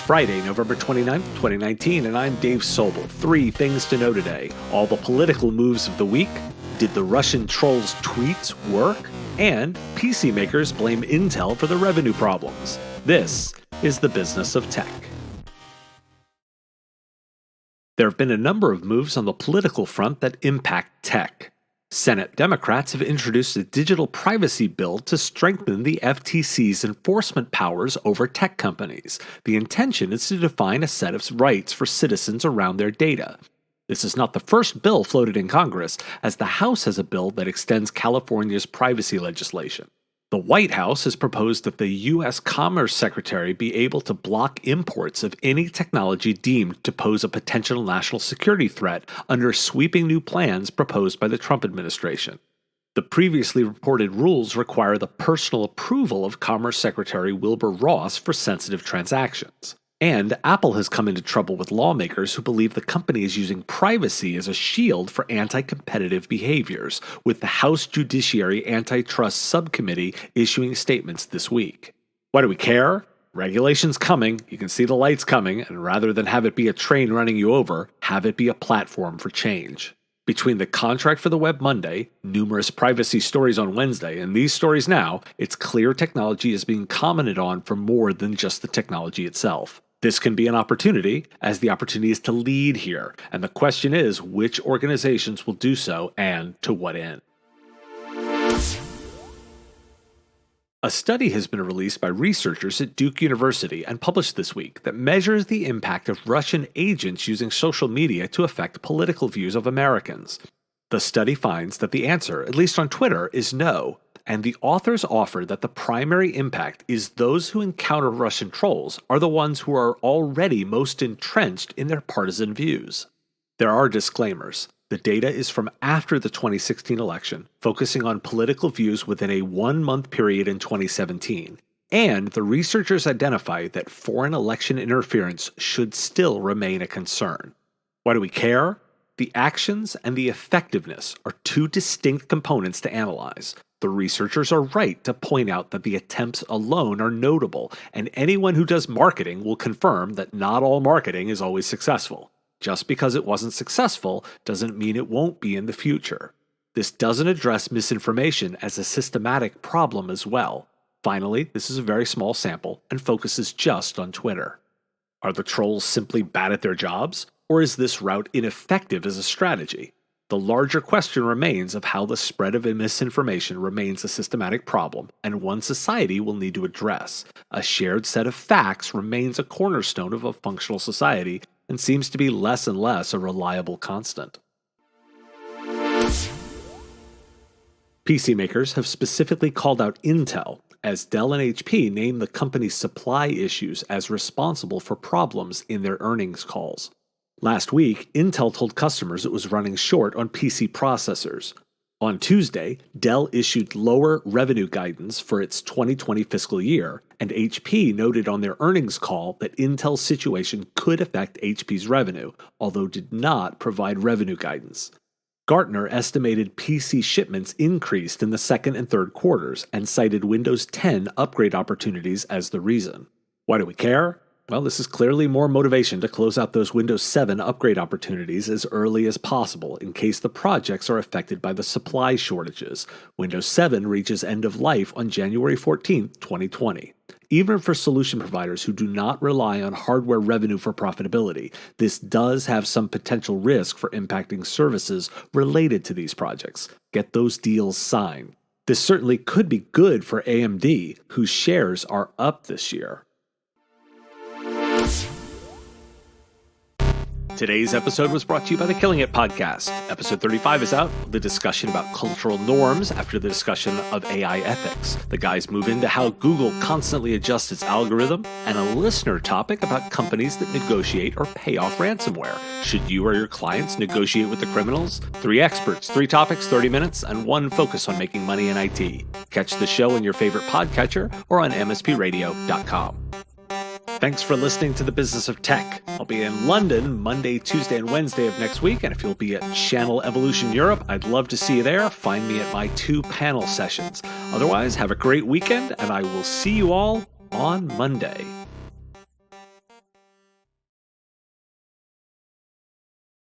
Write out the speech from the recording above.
Friday, November 29th, 2019, and I'm Dave Sobel. 3 things to know today. All the political moves of the week. Did the Russian trolls' tweets work? And PC makers blame Intel for the revenue problems. This is the business of tech. There have been a number of moves on the political front that impact tech. Senate Democrats have introduced a digital privacy bill to strengthen the FTC's enforcement powers over tech companies. The intention is to define a set of rights for citizens around their data. This is not the first bill floated in Congress, as the House has a bill that extends California's privacy legislation. The White House has proposed that the U.S. Commerce Secretary be able to block imports of any technology deemed to pose a potential national security threat under sweeping new plans proposed by the Trump administration. The previously reported rules require the personal approval of Commerce Secretary Wilbur Ross for sensitive transactions. And Apple has come into trouble with lawmakers who believe the company is using privacy as a shield for anti-competitive behaviors, with the House Judiciary Antitrust Subcommittee issuing statements this week. Why do we care? Regulation's coming, you can see the lights coming, and rather than have it be a train running you over, have it be a platform for change. Between the contract for the web Monday, numerous privacy stories on Wednesday, and these stories now, it's clear technology is being commented on for more than just the technology itself. This can be an opportunity, as the opportunity is to lead here, and the question is which organizations will do so and to what end. A study has been released by researchers at Duke University and published this week that measures the impact of Russian agents using social media to affect political views of Americans. The study finds that the answer, at least on Twitter, is no, and the authors offer that the primary impact is those who encounter Russian trolls are the ones who are already most entrenched in their partisan views. There are disclaimers. The data is from after the 2016 election, focusing on political views within a 1-month period in 2017. And the researchers identify that foreign election interference should still remain a concern. Why do we care? The actions and the effectiveness are 2 distinct components to analyze. The researchers are right to point out that the attempts alone are notable, and anyone who does marketing will confirm that not all marketing is always successful. Just because it wasn't successful doesn't mean it won't be in the future. This doesn't address misinformation as a systematic problem as well. Finally, this is a very small sample and focuses just on Twitter. Are the trolls simply bad at their jobs? Or is this route ineffective as a strategy? The larger question remains of how the spread of misinformation remains a systematic problem and one society will need to address. A shared set of facts remains a cornerstone of a functional society and seems to be less and less a reliable constant. PC makers have specifically called out Intel, as Dell and HP named the company's supply issues as responsible for problems in their earnings calls. Last week, Intel told customers it was running short on PC processors. On Tuesday, Dell issued lower revenue guidance for its 2020 fiscal year, and HP noted on their earnings call that Intel's situation could affect HP's revenue, although did not provide revenue guidance. Gartner estimated PC shipments increased in the second and third quarters and cited Windows 10 upgrade opportunities as the reason. Why do we care? Well, this is clearly more motivation to close out those Windows 7 upgrade opportunities as early as possible in case the projects are affected by the supply shortages. Windows 7 reaches end of life on January 14, 2020. Even for solution providers who do not rely on hardware revenue for profitability, this does have some potential risk for impacting services related to these projects. Get those deals signed. This certainly could be good for AMD, whose shares are up this year. Today's episode was brought to you by the Killing It podcast. Episode 35 is out, the discussion about cultural norms after the discussion of AI ethics. The guys move into how Google constantly adjusts its algorithm, and a listener topic about companies that negotiate or pay off ransomware. Should you or your clients negotiate with the criminals? 3 experts, 3 topics, 30 minutes, and 1 focus on making money in IT. Catch the show in your favorite podcatcher or on mspradio.com. Thanks for listening to The Business of Tech. I'll be in London Monday, Tuesday, and Wednesday of next week, and if you'll be at Channel Evolution Europe, I'd love to see you there. Find me at my 2 panel sessions. Otherwise, have a great weekend, and I will see you all on Monday.